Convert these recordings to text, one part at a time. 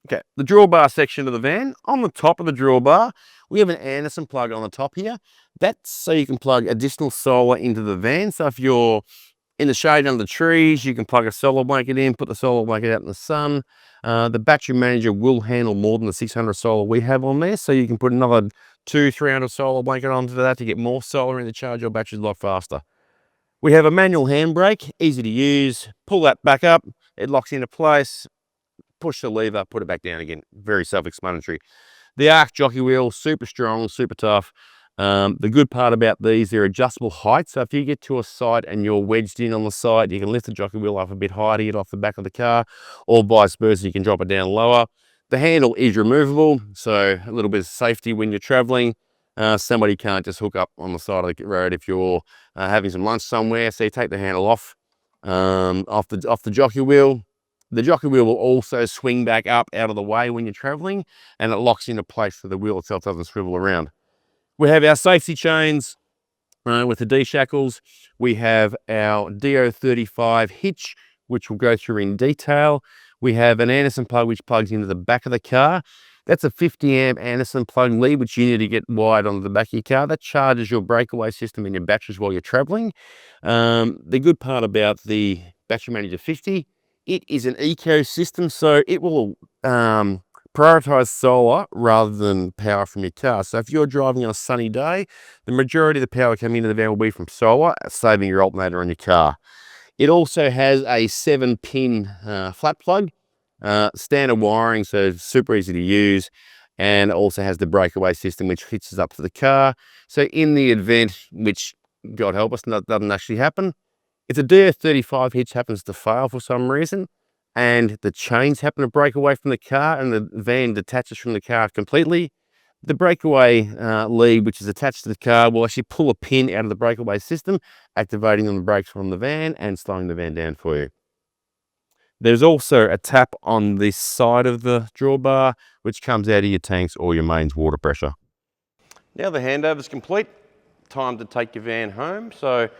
Okay, the drawbar section of the van. On the top of the drawbar, we have an Anderson plug on the top here. That's so you can plug additional solar into the van. So if you're in the shade under the trees, you can plug a solar blanket in, put the solar blanket out in the sun. The battery manager will handle more than the 600 solar we have on there, so you can put another 200-300 solar blanket onto that to get more solar in to charge your batteries a lot faster. We have a manual handbrake, easy to use. Pull that back up, it locks into place. Push the lever, put it back down again. Very self-explanatory. The Arc jockey wheel, super strong, super tough. The good part about these, they're adjustable height. So if you get to a site and you're wedged in on the side, you can lift the jockey wheel up a bit higher to get off the back of the car, or vice versa, you can drop it down lower. The handle is removable, so a little bit of safety when you're traveling. Somebody can't just hook up on the side of the road if you're having some lunch somewhere. So you take the handle off the jockey wheel. The jockey wheel will also swing back up out of the way when you're traveling, and it locks into place so the wheel itself doesn't swivel around. We have our safety chains with the D-shackles. We have our DO35 hitch, which we'll go through in detail. We have an Anderson plug which plugs into the back of the car. That's a 50 amp Anderson plug lead, which you need to get wired onto the back of your car. That charges your breakaway system and your batteries while you're traveling. The good part about the Battery Manager 50, it is an ecosystem, so it will prioritize solar rather than power from your car. So if you're driving on a sunny day, the majority of the power coming into the van will be from solar, saving your alternator on your car. It also has a 7-pin flat plug, standard wiring, so super easy to use, and also has the breakaway system which hitches up to the car. So in the event, which God help us, that doesn't actually happen, if the DO35 hitch happens to fail for some reason, and the chains happen to break away from the car and the van detaches from the car completely, the breakaway lead, which is attached to the car, will actually pull a pin out of the breakaway system, activating on the brakes from the van and slowing the van down for you. There's also a tap on this side of the drawbar, which comes out of your tanks or your mains water pressure. Now the handover is complete. Time to take your van home. So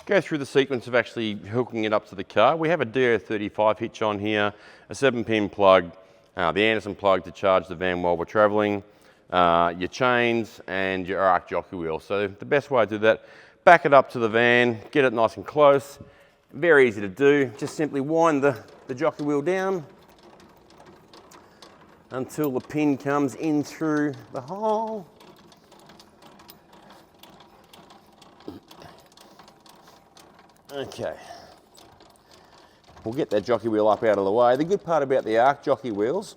go through the sequence of actually hooking it up to the car. We have a DO35 hitch on here, a 7-pin plug, the Anderson plug to charge the van while we're traveling, your chains and your Arc jockey wheel. So the best way to do that, back it up to the van, get it nice and close. Very easy to do. Just simply wind the jockey wheel down until the pin comes in through the hole. Okay, we'll get that jockey wheel up out of the way. The good part about the Arc jockey wheels,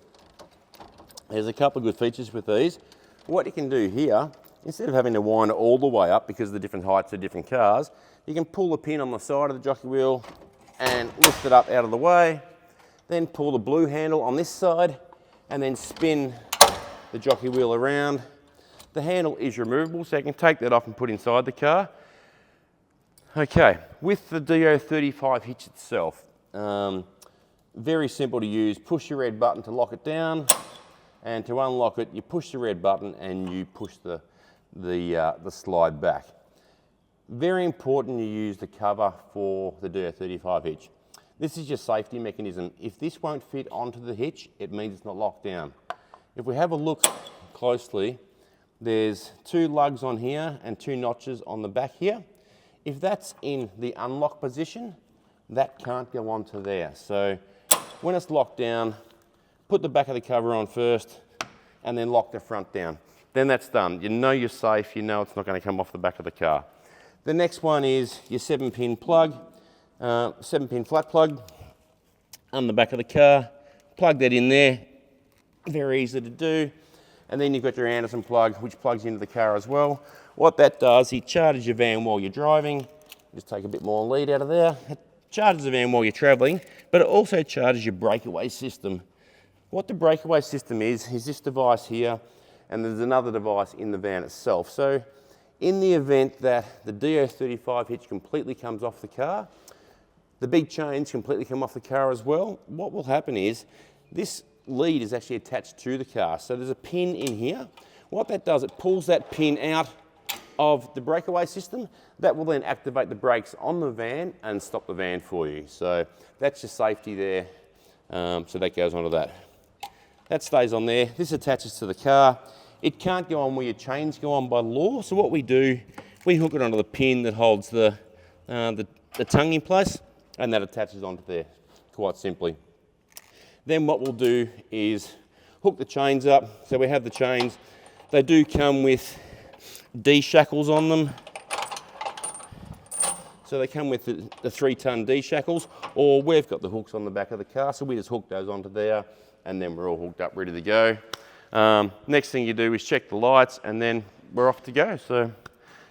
there's a couple of good features with these. What you can do here, instead of having to wind it all the way up because of the different heights of different cars, you can pull the pin on the side of the jockey wheel and lift it up out of the way, then pull the blue handle on this side and then spin the jockey wheel around. The handle is removable, so you can take that off and put inside the car. Okay, with the DO35 hitch itself, very simple to use. Push your red button to lock it down, and to unlock it, you push the red button and you push the slide back. Very important you use the cover for the DO35 hitch. This is your safety mechanism. If this won't fit onto the hitch, it means it's not locked down. If we have a look closely, there's 2 lugs on here and 2 notches on the back here. If that's in the unlock position, that can't go onto there. So when it's locked down, put the back of the cover on first and then lock the front down. Then that's done. You know you're safe, you know it's not going to come off the back of the car. The next one is your 7-pin plug, 7-pin flat plug on the back of the car. Plug that in there, very easy to do. And then you've got your Anderson plug, which plugs into the car as well. What that does, it charges your van while you're driving. Just take a bit more lead out of there. It charges the van while you're traveling, but it also charges your breakaway system. What the breakaway system is this device here, and there's another device in the van itself. So in the event that the DO35 hitch completely comes off the car, the big chains completely come off the car as well, what will happen is this lead is actually attached to the car. So there's a pin in here. What that does, it pulls that pin out of the breakaway system. That will then activate the brakes on the van and stop the van for you. So that's your safety there. So that goes onto that. That stays on there. This attaches to the car. It can't go on where your chains go on by law. So what we do, we hook it onto the pin that holds the tongue in place, and that attaches onto there, quite simply. Then what we'll do is hook the chains up. So we have the chains. They do come with D shackles on them. So they come with the 3-ton D shackles, or we've got the hooks on the back of the car, so we just hook those onto there, and then we're all hooked up, ready to go. Next thing you do is check the lights, and then we're off to go. So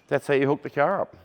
that's how you hook the car up.